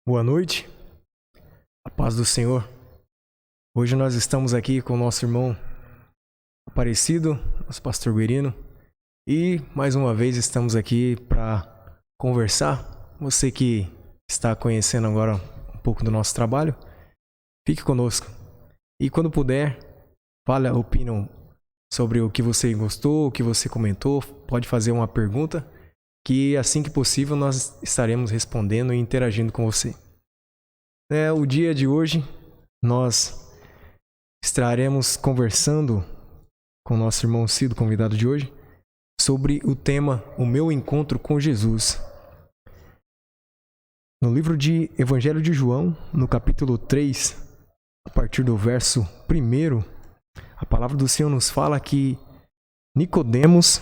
Boa noite, a paz do Senhor. Hoje nós estamos aqui com o nosso irmão Aparecido, nosso pastor Guerino, e mais uma vez estamos aqui para conversar. Você que está conhecendo agora um pouco do nosso trabalho, fique conosco. E quando puder, fale a opinião sobre o que você gostou, o que você comentou, pode fazer uma pergunta, que assim que possível nós estaremos respondendo e interagindo com você. O dia de hoje nós estaremos conversando com o nosso irmão Cido, convidado de hoje, sobre o tema O Meu Encontro com Jesus. No livro de Evangelho de João, no capítulo 3, a partir do verso 1, a palavra do Senhor nos fala que Nicodemos,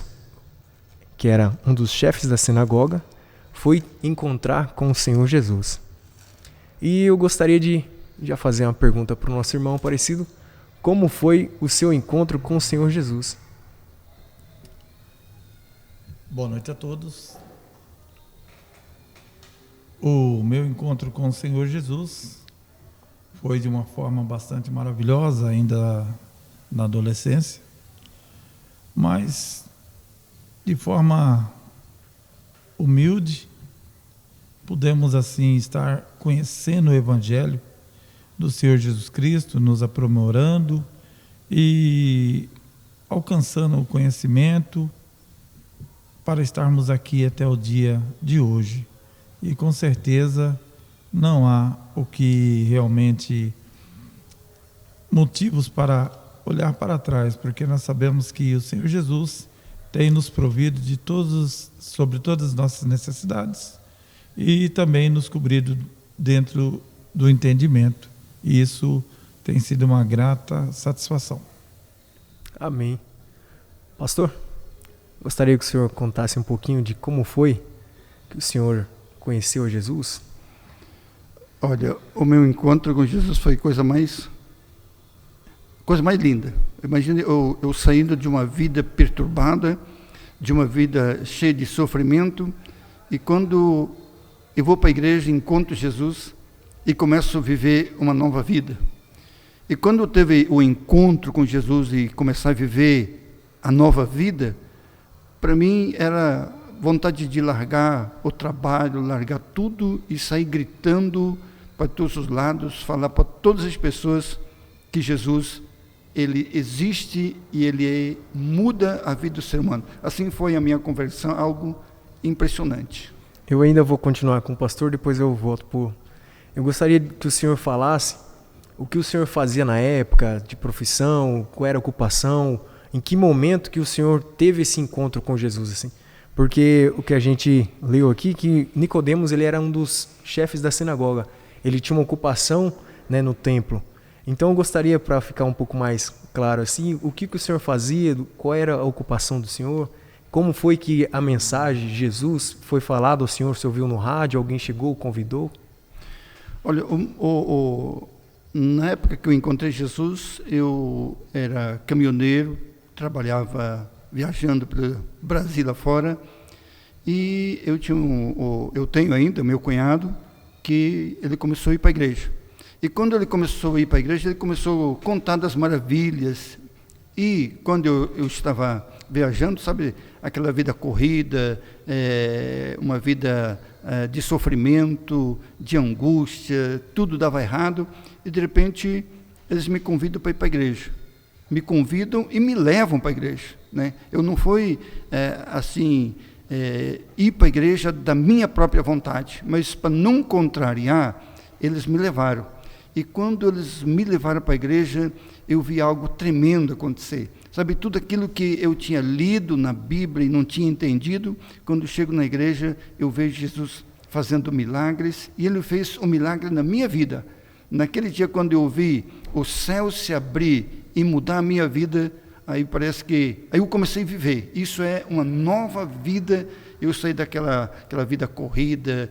que era um dos chefes da sinagoga, foi encontrar com o Senhor Jesus. E eu gostaria de já fazer uma pergunta para o nosso irmão Aparecido. Como foi o seu encontro com o Senhor Jesus? Boa noite a todos. O meu encontro com o Senhor Jesus foi de uma forma bastante maravilhosa, ainda na adolescência, mas de forma humilde, pudemos assim estar conhecendo o Evangelho do Senhor Jesus Cristo, nos aprimorando e alcançando o conhecimento para estarmos aqui até o dia de hoje. E com certeza não há o que realmente motivos para olhar para trás, porque nós sabemos que o Senhor Jesus tem nos provido sobre todas as nossas necessidades e também nos cobrido dentro do entendimento. E isso tem sido uma grata satisfação. Amém. Pastor, gostaria que o senhor contasse um pouquinho de como foi que o senhor conheceu Jesus? Olha, o meu encontro com Jesus foi coisa mais linda. Imagine eu saindo de uma vida perturbada, de uma vida cheia de sofrimento, e quando eu vou para a igreja, encontro Jesus e começo a viver uma nova vida. E quando eu teve o encontro com Jesus e começar a viver a nova vida, para mim era vontade de largar o trabalho, largar tudo e sair gritando para todos os lados, falar para todas as pessoas que Jesus, ele existe e ele muda a vida do ser humano. Assim foi a minha conversão, algo impressionante. Eu ainda vou continuar com o pastor, depois eu volto por... Eu gostaria que o senhor falasse o que o senhor fazia na época de profissão, qual era a ocupação, em que momento que o senhor teve esse encontro com Jesus, assim. Porque o que a gente leu aqui, que Nicodemos, ele era um dos chefes da sinagoga. Ele tinha uma ocupação, né, no templo. Então eu gostaria, para ficar um pouco mais claro assim, o que o senhor fazia, qual era a ocupação do senhor, como foi que a mensagem de Jesus foi falada ao senhor, você ouviu no rádio, alguém chegou, convidou? Olha, na época que eu encontrei Jesus, eu era caminhoneiro, trabalhava viajando pelo Brasil afora, e eu tenho ainda meu cunhado, que ele começou a ir para a igreja. E quando ele começou a ir para a igreja, ele começou a contar das maravilhas. E quando eu estava viajando, sabe, aquela vida corrida, uma vida de sofrimento, de angústia, tudo dava errado, e de repente eles me convidam para ir para a igreja. Me convidam e me levam para a igreja, né? Eu não fui ir para a igreja da minha própria vontade, mas para não contrariar, eles me levaram. E quando eles me levaram para a igreja, eu vi algo tremendo acontecer. Sabe, tudo aquilo que eu tinha lido na Bíblia e não tinha entendido, quando eu chego na igreja, eu vejo Jesus fazendo milagres, e ele fez um milagre na minha vida. Naquele dia, quando eu vi o céu se abrir e mudar a minha vida, aí eu comecei a viver. Isso é uma nova vida. Eu saí daquela vida corrida,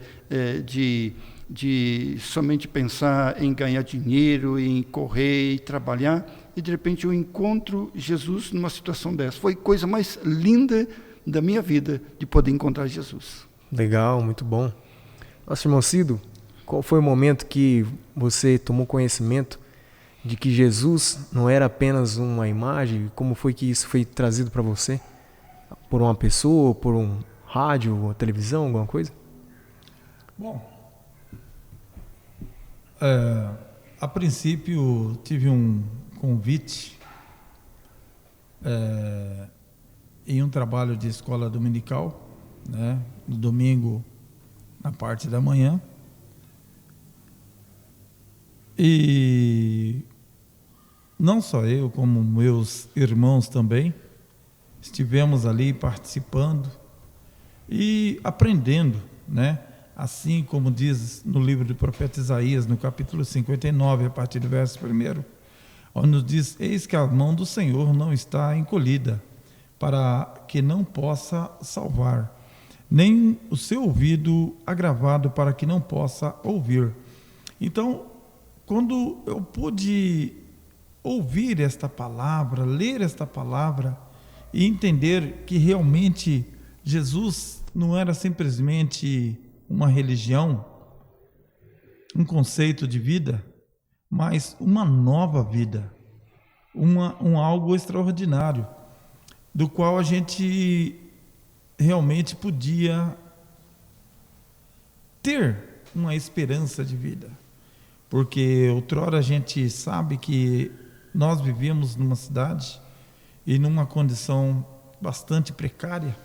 de somente pensar em ganhar dinheiro, em correr e trabalhar, e de repente eu encontro Jesus numa situação dessa. Foi a coisa mais linda da minha vida, de poder encontrar Jesus. Legal, muito bom. Nosso irmão Cido, qual foi o momento que você tomou conhecimento de que Jesus não era apenas uma imagem? Como foi que isso foi trazido para você? Por uma pessoa, por um rádio, uma televisão, alguma coisa? Bom, a princípio tive um convite em um trabalho de escola dominical, né, no domingo, na parte da manhã. E não só eu, como meus irmãos também, estivemos ali participando e aprendendo, né? Assim como diz no livro do profeta Isaías, no capítulo 59, a partir do verso 1, onde nos diz: eis que a mão do Senhor não está encolhida, para que não possa salvar, nem o seu ouvido agravado, para que não possa ouvir. Então, quando eu pude ouvir esta palavra, ler esta palavra e entender que realmente Jesus não era simplesmente uma religião, um conceito de vida, mas uma nova vida, algo extraordinário, do qual a gente realmente podia ter uma esperança de vida. Porque outrora a gente sabe que nós vivíamos numa cidade e numa condição bastante precária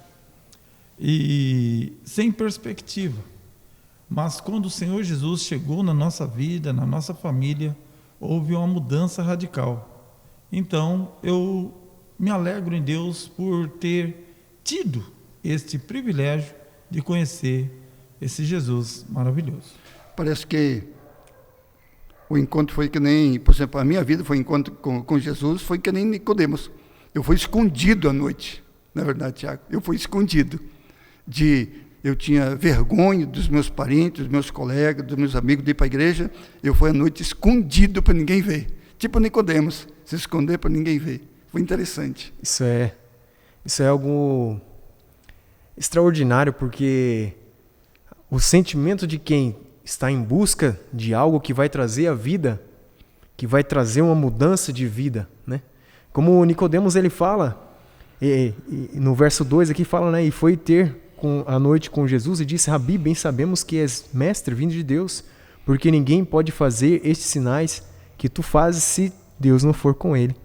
e sem perspectiva. Mas quando o Senhor Jesus chegou na nossa vida, na nossa família, houve uma mudança radical. Então, eu me alegro em Deus por ter tido este privilégio de conhecer esse Jesus maravilhoso. Parece que o encontro foi que nem, por exemplo, a minha vida foi encontro com Jesus, foi que nem Nicodemos. Eu fui escondido à noite, na verdade, Tiago. Eu fui escondido. Eu tinha vergonha dos meus parentes, dos meus colegas, dos meus amigos de ir para a igreja. Eu fui à noite escondido para ninguém ver. Tipo Nicodemos, se esconder para ninguém ver. Foi interessante. Isso é algo extraordinário, porque o sentimento de quem está em busca de algo que vai trazer a vida, que vai trazer uma mudança de vida, né? Como o Nicodemos ele fala, e no verso 2 aqui fala, né? E foi ter a noite com Jesus e disse: Rabi, bem sabemos que és mestre vindo de Deus, porque ninguém pode fazer estes sinais que tu fazes se Deus não for com ele.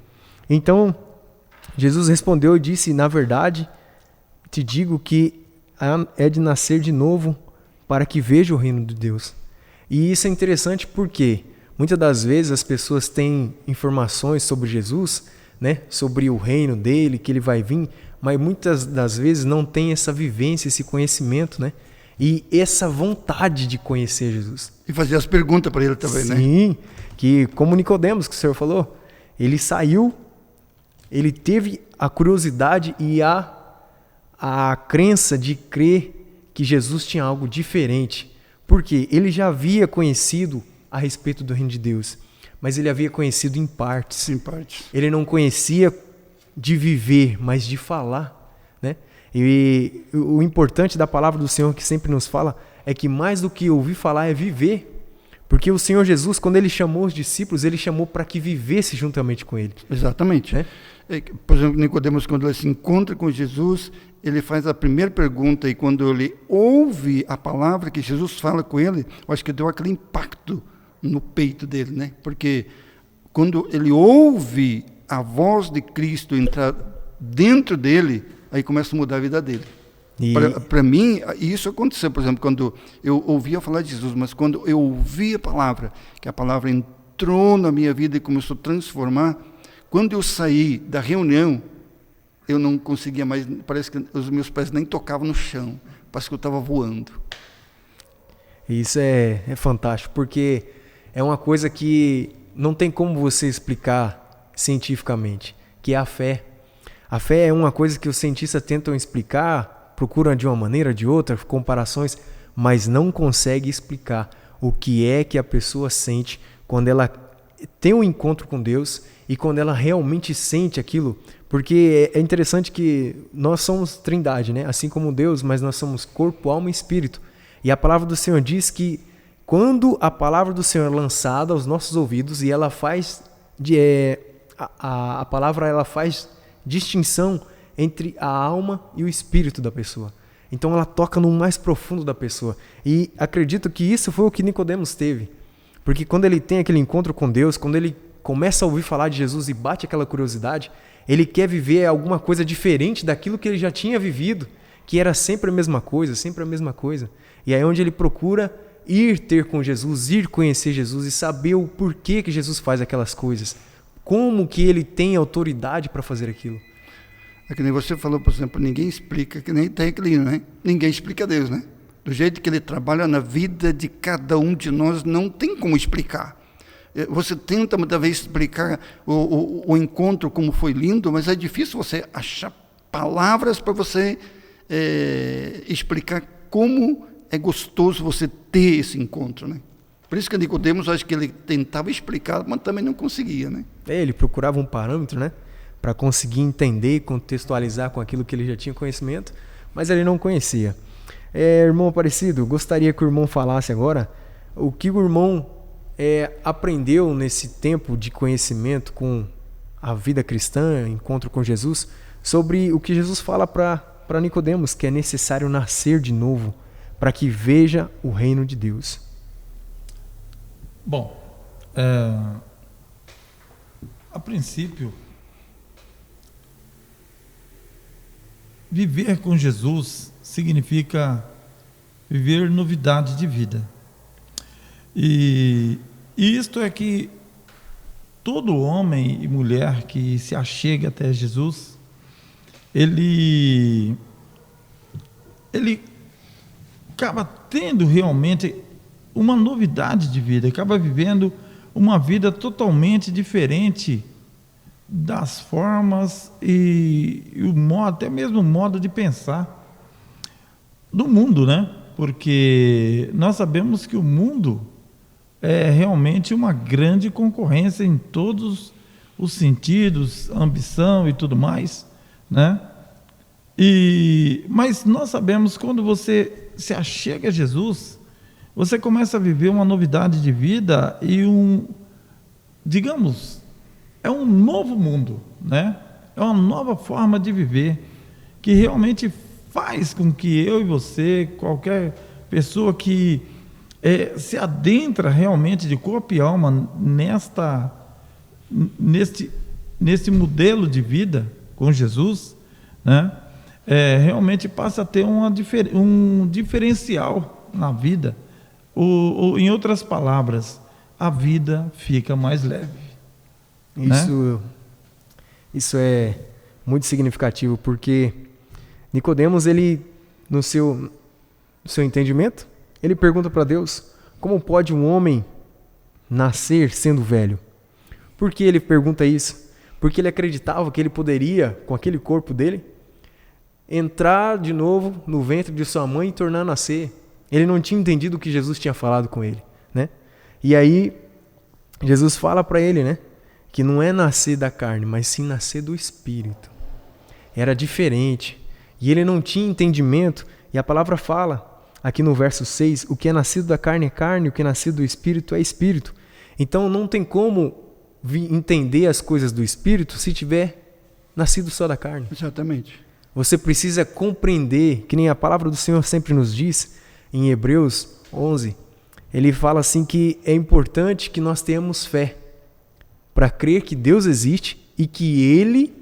Então, Jesus respondeu e disse: na verdade, te digo que é de nascer de novo para que veja o reino de Deus. E isso é interessante porque muitas das vezes as pessoas têm informações sobre Jesus, né, sobre o reino dele, que ele vai vir, mas muitas das vezes não tem essa vivência, esse conhecimento, né, e essa vontade de conhecer Jesus. E fazer as perguntas para ele também, Sim, né? Sim, que como Nicodemos, que o senhor falou, ele saiu, ele teve a curiosidade e a crença de crer que Jesus tinha algo diferente, porque ele já havia conhecido a respeito do reino de Deus, mas ele havia conhecido em partes. Em partes. Ele não conhecia de viver, mas de falar, né? E o importante da palavra do Senhor, que sempre nos fala, é que mais do que ouvir falar é viver. Porque o Senhor Jesus, quando ele chamou os discípulos, ele chamou para que vivesse juntamente com ele. Exatamente. Né? Por exemplo, Nicodemos, quando ele se encontra com Jesus, ele faz a primeira pergunta, e quando ele ouve a palavra que Jesus fala com ele, eu acho que deu aquele impacto no peito dele, né? Porque quando ele ouve a voz de Cristo entrar dentro dele, aí começa a mudar a vida dele. Para mim, isso aconteceu, por exemplo, quando eu ouvia falar de Jesus, mas quando eu ouvi a palavra, que a palavra entrou na minha vida e começou a transformar, quando eu saí da reunião, eu não conseguia mais, parece que os meus pés nem tocavam no chão, parece que eu estava voando. Isso é fantástico, porque é uma coisa que não tem como você explicar cientificamente, que é a fé. A fé é uma coisa que os cientistas tentam explicar, procuram de uma maneira, de outra, comparações, mas não conseguem explicar o que é que a pessoa sente quando ela tem um encontro com Deus e quando ela realmente sente aquilo. Porque é interessante que nós somos trindade, né? Assim como Deus, mas nós somos corpo, alma e espírito. E a palavra do Senhor diz que quando a palavra do Senhor é lançada aos nossos ouvidos e ela faz a palavra ela faz distinção entre a alma e o espírito da pessoa. Então ela toca no mais profundo da pessoa. E acredito que isso foi o que Nicodemos teve. Porque quando ele tem aquele encontro com Deus, quando ele começa a ouvir falar de Jesus e bate aquela curiosidade, ele quer viver alguma coisa diferente daquilo que ele já tinha vivido, que era sempre a mesma coisa, sempre a mesma coisa. E aí é onde ele procura ir ter com Jesus, ir conhecer Jesus e saber o porquê que Jesus faz aquelas coisas. Como que ele tem autoridade para fazer aquilo. É que nem você falou, por exemplo, ninguém explica, que nem tem aquele, né? Ninguém explica Deus, né? Do jeito que ele trabalha na vida de cada um de nós, não tem como explicar. Você tenta muitas vezes explicar o encontro, como foi lindo, mas é difícil você achar palavras para você explicar como é gostoso você ter esse encontro, né? Por isso que Nicodemos, acho que ele tentava explicar, mas também não conseguia, né? Ele procurava um parâmetro, né? Para conseguir entender e contextualizar com aquilo que ele já tinha conhecimento, mas ele não conhecia. Irmão Aparecido, gostaria que o irmão falasse agora o que o irmão aprendeu nesse tempo de conhecimento com a vida cristã, encontro com Jesus, sobre o que Jesus fala para Nicodemos, que é necessário nascer de novo para que veja o reino de Deus. Bom, a princípio, viver com Jesus significa viver novidade de vida. E isto é que todo homem e mulher que se achega até Jesus, ele acaba tendo realmente uma novidade de vida, acaba vivendo uma vida totalmente diferente das formas e o modo, até mesmo o modo de pensar do mundo, né? Porque nós sabemos que o mundo é realmente uma grande concorrência em todos os sentidos, ambição e tudo mais, né? Mas nós sabemos que quando você se achega a Jesus, você começa a viver uma novidade de vida e digamos, é um novo mundo, né? É uma nova forma de viver que realmente faz com que eu e você, qualquer pessoa que se adentra realmente de corpo e alma neste modelo de vida com Jesus, né? Realmente passa a ter um diferencial na vida. Em outras palavras, a vida fica mais leve. Isso é muito significativo, porque Nicodemos, ele, no seu entendimento, ele pergunta para Deus: como pode um homem nascer sendo velho? Por que ele pergunta isso? Porque ele acreditava que ele poderia, com aquele corpo dele, entrar de novo no ventre de sua mãe e tornar a nascer. Ele não tinha entendido o que Jesus tinha falado com ele, né? E aí Jesus fala para ele, né, que não é nascer da carne, mas sim nascer do Espírito. Era diferente. E ele não tinha entendimento. E a palavra fala, aqui no verso 6, o que é nascido da carne é carne, o que é nascido do Espírito é Espírito. Então não tem como entender as coisas do Espírito se tiver nascido só da carne. Exatamente. Você precisa compreender, que nem a palavra do Senhor sempre nos diz, em Hebreus 11, ele fala assim que é importante que nós tenhamos fé para crer que Deus existe e que Ele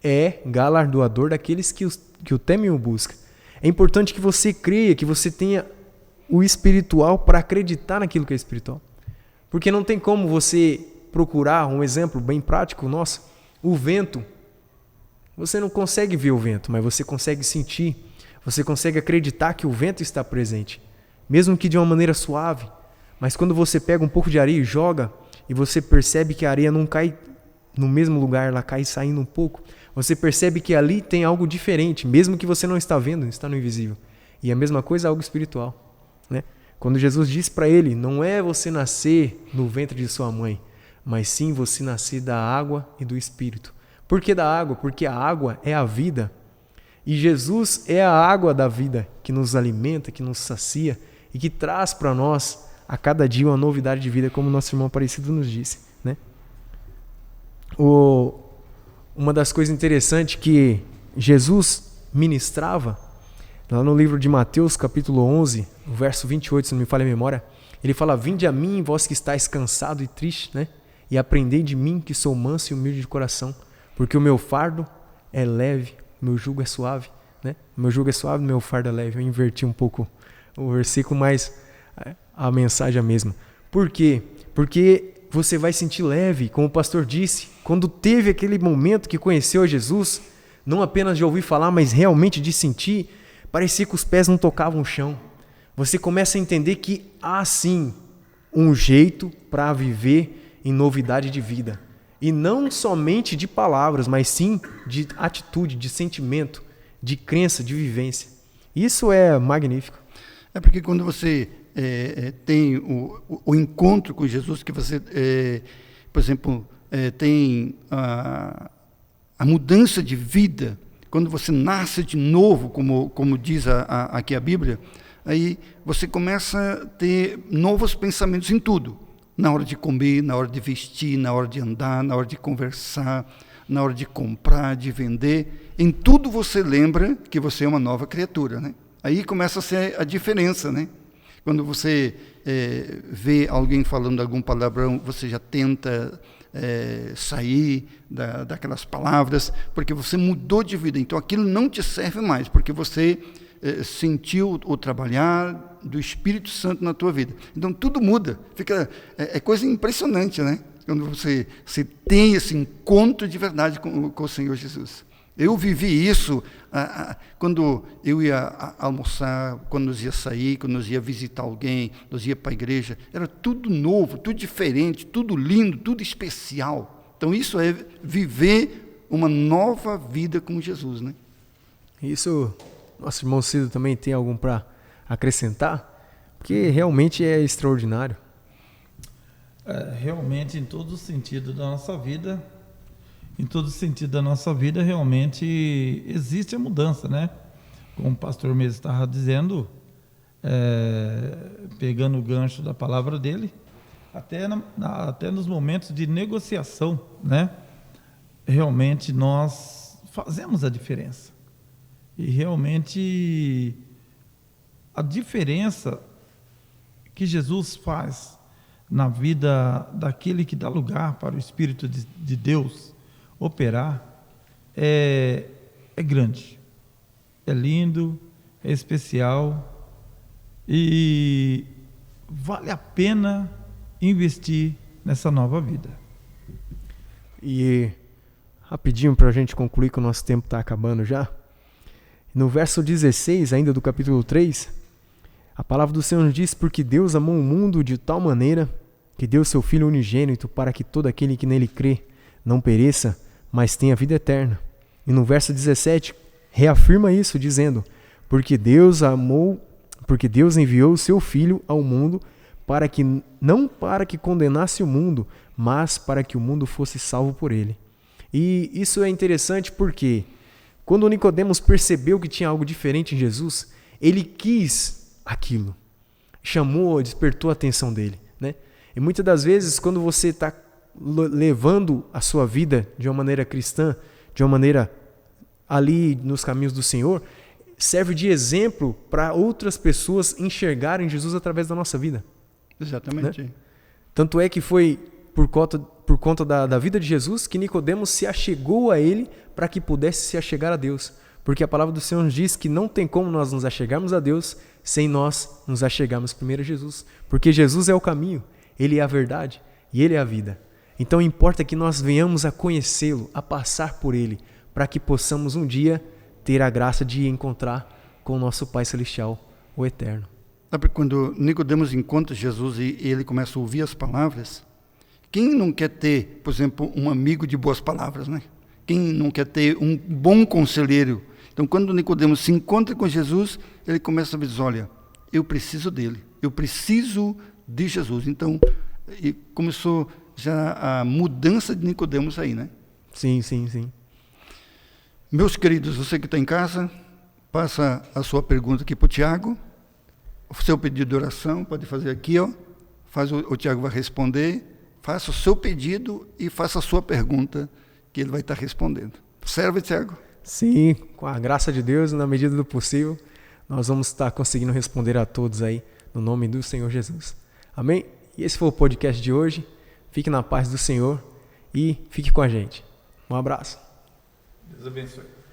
é galardoador daqueles que o temem e o buscam. É importante que você creia, que você tenha o espiritual para acreditar naquilo que é espiritual. Porque não tem como você procurar um exemplo bem prático nosso, o vento. Você não consegue ver o vento, mas você consegue sentir. Você consegue acreditar que o vento está presente, mesmo que de uma maneira suave. Mas quando você pega um pouco de areia e joga, e você percebe que a areia não cai no mesmo lugar, ela cai saindo um pouco, você percebe que ali tem algo diferente, mesmo que você não está vendo, está no invisível. E a mesma coisa é algo espiritual, né? Quando Jesus disse para ele, não é você nascer no ventre de sua mãe, mas sim você nascer da água e do Espírito. Por que da água? Porque a água é a vida. E Jesus é a água da vida que nos alimenta, que nos sacia e que traz para nós a cada dia uma novidade de vida, como nosso irmão Aparecido nos disse, né? Uma das coisas interessantes que Jesus ministrava, lá no livro de Mateus, capítulo 11, no verso 28, se não me falha a memória, ele fala: vinde a mim, vós que estáis cansado e triste, né? E aprendei de mim, que sou manso e humilde de coração, porque o meu fardo é leve, meu jugo é suave, né? Meu jugo é suave, meu fardo é leve. Eu inverti um pouco o versículo, mas a mensagem é a mesma. Por quê? Porque você vai sentir leve, como o pastor disse, quando teve aquele momento que conheceu Jesus, não apenas de ouvir falar, mas realmente de sentir, parecia que os pés não tocavam o chão. Você começa a entender que há sim um jeito para viver em novidade de vida. E não somente de palavras, mas sim de atitude, de sentimento, de crença, de vivência. Isso é magnífico. É porque quando você tem o encontro com Jesus, que você, por exemplo, tem a mudança de vida, quando você nasce de novo, como diz aqui a Bíblia, aí você começa a ter novos pensamentos em tudo. Na hora de comer, na hora de vestir, na hora de andar, na hora de conversar, na hora de comprar, de vender. Em tudo você lembra que você é uma nova criatura, né? Aí começa a ser a diferença, né? Quando você vê alguém falando algum palavrão, você já tenta sair daquelas palavras, porque você mudou de vida. Então aquilo não te serve mais, porque você sentiu o trabalhar do Espírito Santo na tua vida. Então tudo muda. É coisa impressionante, né? Quando você tem esse encontro de verdade com o Senhor Jesus. Eu vivi isso quando eu ia almoçar, quando nós ia sair, quando nós ia visitar alguém, nós ia para a igreja. Era tudo novo, tudo diferente, tudo lindo, tudo especial. Então isso é viver uma nova vida com Jesus, né? Isso, nosso irmão Cido também tem algum para acrescentar? Porque realmente é extraordinário. Realmente, em todo o sentido da nossa vida, realmente existe a mudança, né? Como o pastor mesmo estava dizendo, pegando o gancho da palavra dele, até nos momentos de negociação, né? Realmente nós fazemos a diferença. E realmente a diferença que Jesus faz na vida daquele que dá lugar para o Espírito de Deus operar é grande, é lindo, é especial e vale a pena investir nessa nova vida. E rapidinho para a gente concluir, que o nosso tempo está acabando já. No verso 16 ainda do capítulo 3, a palavra do Senhor nos diz: porque Deus amou o mundo de tal maneira que deu seu Filho unigênito, para que todo aquele que nele crê não pereça, mas tenha vida eterna. E no verso 17 reafirma isso, dizendo: porque Deus enviou o seu Filho ao mundo não para que condenasse o mundo, mas para que o mundo fosse salvo por ele. E isso é interessante porque quando Nicodemos percebeu que tinha algo diferente em Jesus, ele quis aquilo, despertou a atenção dele, né? E muitas das vezes, quando você está levando a sua vida de uma maneira cristã, de uma maneira ali nos caminhos do Senhor, serve de exemplo para outras pessoas enxergarem Jesus através da nossa vida. Exatamente. Né? Tanto é que foi por conta da vida de Jesus que Nicodemos se achegou a ele para que pudesse se achegar a Deus. Porque a palavra do Senhor nos diz que não tem como nós nos achegarmos a Deus sem nós nos achegarmos primeiro a Jesus. Porque Jesus é o caminho, Ele é a verdade e Ele é a vida. Então importa que nós venhamos a conhecê-lo, a passar por Ele, para que possamos um dia ter a graça de encontrar com o nosso Pai Celestial, o Eterno. Sabe, quando Nicodemos encontra Jesus e ele começa a ouvir as palavras, quem não quer ter, por exemplo, um amigo de boas palavras, né? Quem não quer ter um bom conselheiro? Então, quando Nicodemos se encontra com Jesus, ele começa a dizer: olha, eu preciso dele, eu preciso de Jesus. Então, e começou já a mudança de Nicodemos aí, né? Sim. Meus queridos, você que está em casa, passa a sua pergunta aqui para o Tiago. O seu pedido de oração, pode fazer aqui, ó. o Tiago vai responder, faça o seu pedido e faça a sua pergunta, que ele vai estar respondendo. Serve, Tiago? Sim, com a graça de Deus, na medida do possível, nós vamos estar conseguindo responder a todos aí, no nome do Senhor Jesus. Amém? E esse foi o podcast de hoje. Fique na paz do Senhor e fique com a gente. Um abraço. Deus abençoe.